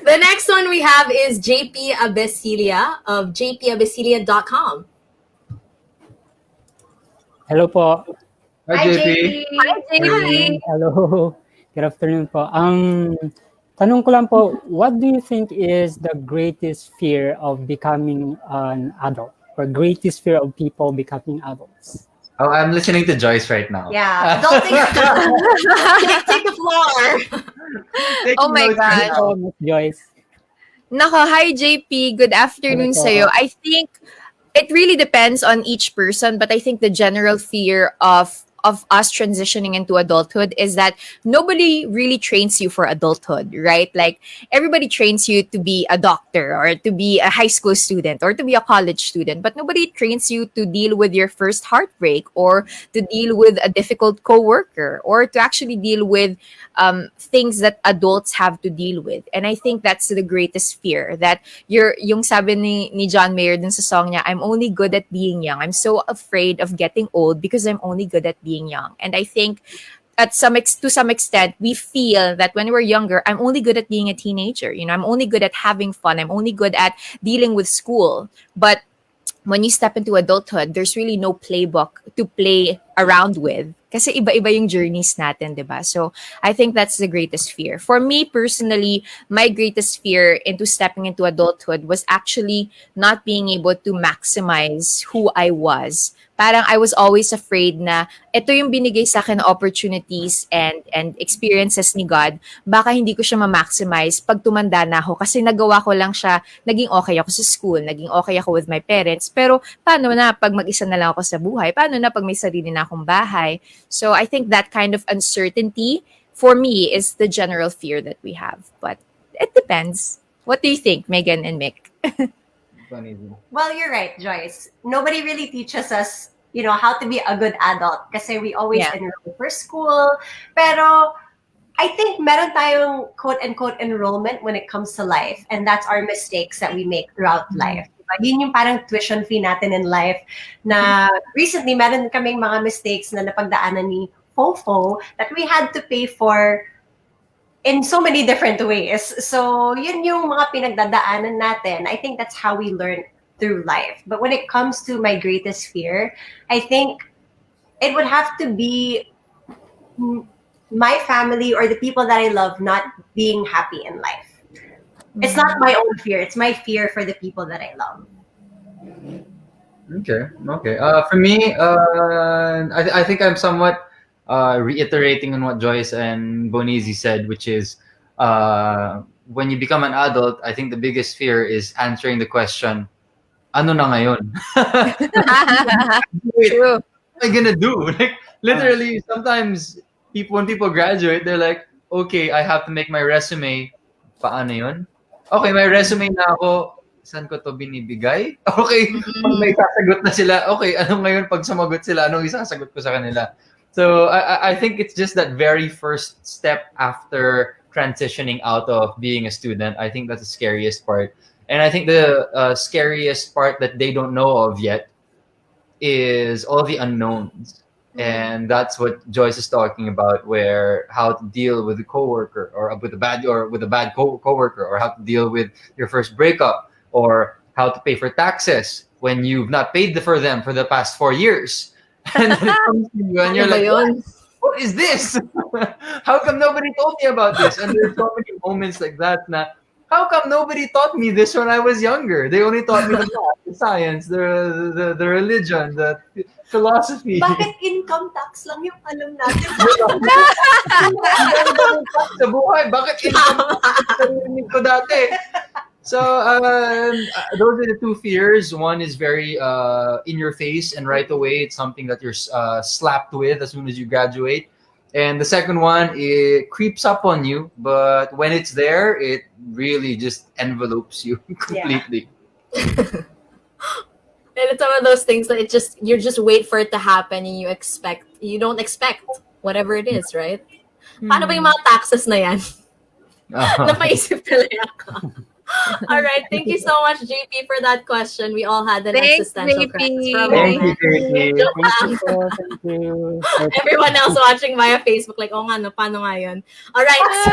The next one we have is JP Abecilla of jpabecilla.com. Hello po. Hi, JP. Hi, JP. Hello. Good afternoon po. Tanong ko lang po, what do you think is the greatest fear of becoming an adult, or greatest fear of people becoming adults? Oh, I'm listening to Joyce right now. Yeah, adulting. Take the floor. Oh my God. Oh, Miss Joyce. Nako, hi JP. Good afternoon Hello. sa'yo. I think it really depends on each person, but I think the general fear of us transitioning into adulthood is that nobody really trains you for adulthood, right? Like everybody trains you to be a doctor or to be a high school student or to be a college student, but nobody trains you to deal with your first heartbreak or to deal with a difficult coworker or to actually deal with things that adults have to deal with. And I think that's the greatest fear, that yung sabi ni John Mayer dun sa song niya, I'm only good at being young. I'm so afraid of getting old because I'm only good at being young. And I think to some extent, we feel that when we're younger, I'm only good at being a teenager. I'm only good at having fun. I'm only good at dealing with school. But when you step into adulthood, there's really no playbook to play around with. Kasi iba-iba yung journeys natin, di ba? So I think that's the greatest fear. For me personally, my greatest fear into stepping into adulthood was actually not being able to maximize who I was. Parang I was always afraid na ito yung binigay sa akin na opportunities and experiences ni God. Baka hindi ko siya ma-maximize pag tumanda na ako kasi nagawa ko lang siya, naging okay ako sa school, naging okay ako with my parents. Pero paano na pag mag-isa na lang ako sa buhay? Paano na pag may sarili na akong bahay? So I think that kind of uncertainty for me is the general fear that we have. But it depends. What do you think, Megan and Mick? Well, you're right, Joyce. Nobody really teaches us, how to be a good adult kasi we always enroll for school. Pero I think meron tayong quote-unquote enrollment when it comes to life, and that's our mistakes that we make throughout life. Yun yung parang tuition fee natin in life na recently meron kaming mga mistakes na napagdaanan ni Fofo that we had to pay for in so many different ways. So yun yung mga pinagdadaanan natin. I think that's how we learn through life. But when it comes to my greatest fear, I think it would have to be my family or the people that I love not being happy in life. It's not my own fear. It's my fear for the people that I love. Okay. For me, I think I'm somewhat reiterating on what Joyce and Bonizi said, which is when you become an adult, I think the biggest fear is answering the question, ano na ngayon? True. What am I gonna do? Like literally, sometimes when people graduate, they're like, okay, I have to make my resume. Paano yun? Okay, may resume na ako. Saan ko to binibigay? Okay, pag may sasagot na sila, okay, ano ngayon pag sumagot sila, anong isasagot ko sa kanila? So I think it's just that very first step after transitioning out of being a student. I think that's the scariest part. And I think the scariest part that they don't know of yet is all the unknowns. And that's what Joyce is talking about, where how to deal with a coworker or with a bad coworker, or how to deal with your first breakup, or how to pay for taxes when you've not paid for them for the past 4 years. And then it comes to you and you're like, what is this? How come nobody told me about this? And there's so many moments like that. How come nobody taught me this when I was younger? They only taught me the math, the science, the religion, the philosophy. Bakit income tax lang yung alam natin? Sa buhay, bakit income tax ko dati? So those are the two fears. One is very in your face and right away. It's something that you're slapped with as soon as you graduate. And the second one, it creeps up on you, but when it's there, it really just envelopes you completely. And it's one of those things that you just wait for it to happen and you don't expect whatever it is, right? Paano ba yung mga taxes na yan? Napaisip talaga ako. All right. Thank you so much, JP, for that question. We all had an existential crisis. Thank you, JP. Everyone else watching via Facebook, like, oh nga, no, paano nga yun? All right. So